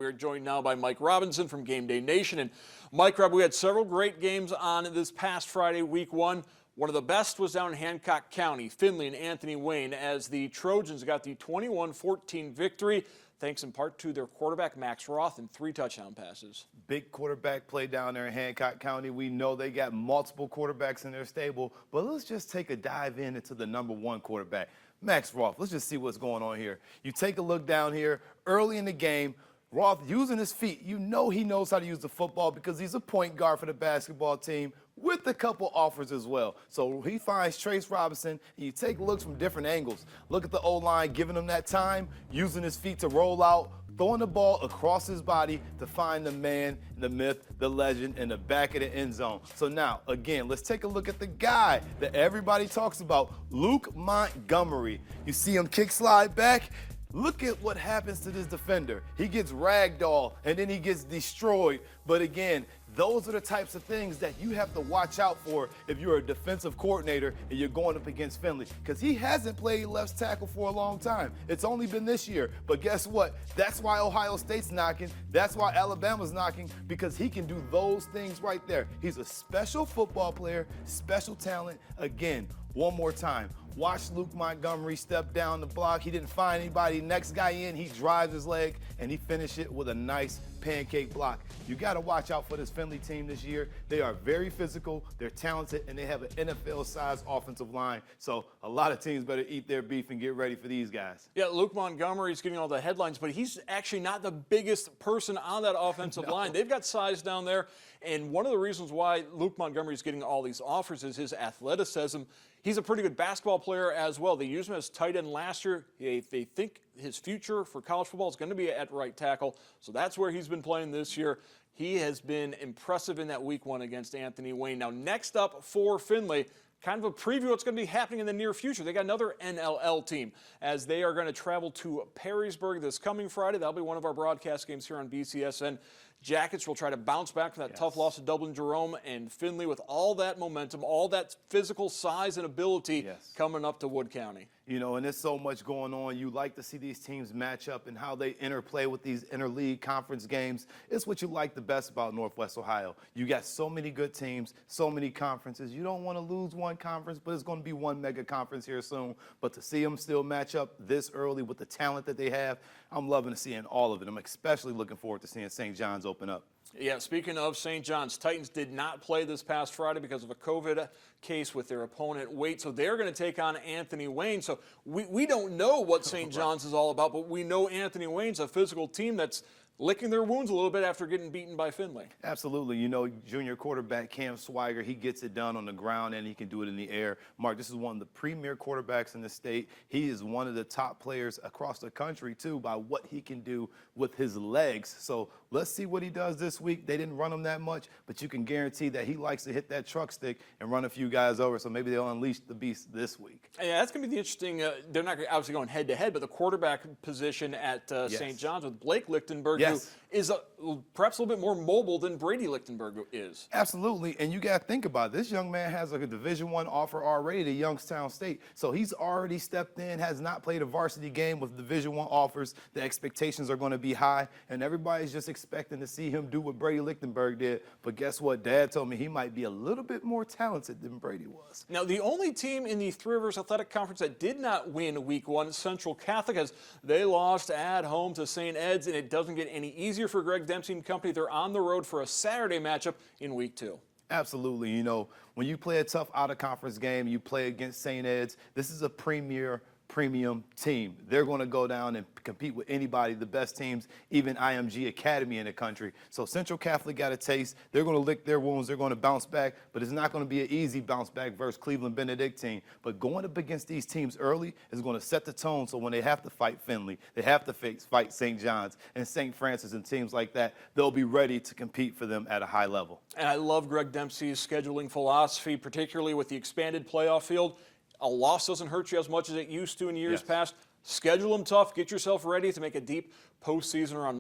We are joined now by Mike Robinson from Game Day Nation. And Mike, we had several great games on this past Friday, week one. One of the best was down in Hancock County, Findlay and Anthony Wayne, as the Trojans got the 21-14 victory, thanks in part to their quarterback, Max Roth, and 3 touchdown passes. Big quarterback play down there in Hancock County. We know they got multiple quarterbacks in their stable, but let's just take a dive into the #1 quarterback, Max Roth. Let's just see what's going on here. You take a look down here early in the game. Roth using his feet. You know he knows how to use the football because he's a point guard for the basketball team with a couple offers as well. So he finds Trace Robinson, and you take looks from different angles. Look at the O-line, giving him that time, using his feet to roll out, throwing the ball across his body to find the man, the myth, the legend in the back of the end zone. So now, again, let's take a look at the guy that everybody talks about, Luke Montgomery. You see him kick slide back. Look at what happens to this defender. He gets ragdoll, and then he gets destroyed. But again, those are the types of things that you have to watch out for if you're a defensive coordinator and you're going up against Findlay. Because he hasn't played left tackle for a long time. It's only been this year. But guess what? That's why Ohio State's knocking. That's why Alabama's knocking, because he can do those things right there. He's a special football player, special talent. Again, one more time. Watch Luke Montgomery step down the block. He didn't find anybody. Next guy in, he drives his leg, and he finished it with a nice pancake block. You got to watch out for this Findlay team this year. They are very physical, they're talented, and they have an NFL-sized offensive line. So a lot of teams better eat their beef and get ready for these guys. Yeah, Luke Montgomery's getting all the headlines, but he's actually not the biggest person on that offensive line. They've got size down there, and one of the reasons why Luke Montgomery's getting all these offers is his athleticism. He's a pretty good basketball player as well. They used him as tight end last year. They think his future for college football is going to be at right tackle, so that's where he's been playing this year. He has been impressive in that week one against Anthony Wayne. Now, next up for Findlay, kind of a preview of what's going to be happening in the near future. They got another NLL team as they are going to travel to Perrysburg this coming Friday. That'll be one of our broadcast games here on BCSN. Jackets will try to bounce back from that tough loss to Dublin Jerome, and Findlay with all that momentum, all that physical size and ability coming up to Wood County. You know, and there's so much going on. You like to see these teams match up and how they interplay with these interleague conference games. It's what you like the best about Northwest Ohio. You got so many good teams, so many conferences. You don't want to lose one conference, but it's going to be one mega conference here soon. But to see them still match up this early with the talent that they have, I'm loving to seeing all of it. I'm especially looking forward to seeing St. John's open up. Yeah, speaking of St. John's, Titans did not play this past Friday because of a COVID case with their opponent, Waite. So they're going to take on Anthony Wayne. So we don't know what St. John's is all about, but we know Anthony Wayne's a physical team that's licking their wounds a little bit after getting beaten by Findlay. Absolutely. You know, junior quarterback Cam Swiger, he gets it done on the ground and he can do it in the air. Mark, this is one of the premier quarterbacks in the state. He is one of the top players across the country, too, by what he can do with his legs. So let's see what he does this week. They didn't run him that much, but you can guarantee that he likes to hit that truck stick and run a few guys over. So maybe they'll unleash the beast this week. Yeah, that's going to be the interesting. They're not obviously going head-to-head, but the quarterback position at St. John's with Blake Lichtenberg, who is perhaps a little bit more mobile than Brady Lichtenberg is. Absolutely, and you got to think about it. This young man has a Division I offer already to Youngstown State, so he's already stepped in, has not played a varsity game with Division I offers. The expectations are going to be high, and everybody's just expecting to see him do what Brady Lichtenberg did. But guess what? Dad told me he might be a little bit more talented than Brady was. Now, the only team in the Three Rivers Athletic Conference that did not win Week 1, Central Catholic, as they lost at home to St. Ed's, and it doesn't get any easier for Greg Dempsey and company. They're on the road for a Saturday matchup in Week 2. Absolutely. You know, when you play a tough out-of-conference game, you play against St. Ed's, this is a premium team. They're going to go down and compete with anybody, the best teams, even IMG Academy in the country. So Central Catholic got a taste. They're going to lick their wounds. They're going to bounce back, but it's not going to be an easy bounce back versus Cleveland Benedictine. But going up against these teams early is going to set the tone, so when they have to fight Findlay, they have to fight St. John's and St. Francis and teams like that, they'll be ready to compete for them at a high level. And I love Greg Dempsey's scheduling philosophy, particularly with the expanded playoff field. A loss doesn't hurt you as much as it used to in years past. Schedule them tough. Get yourself ready to make a deep postseason run.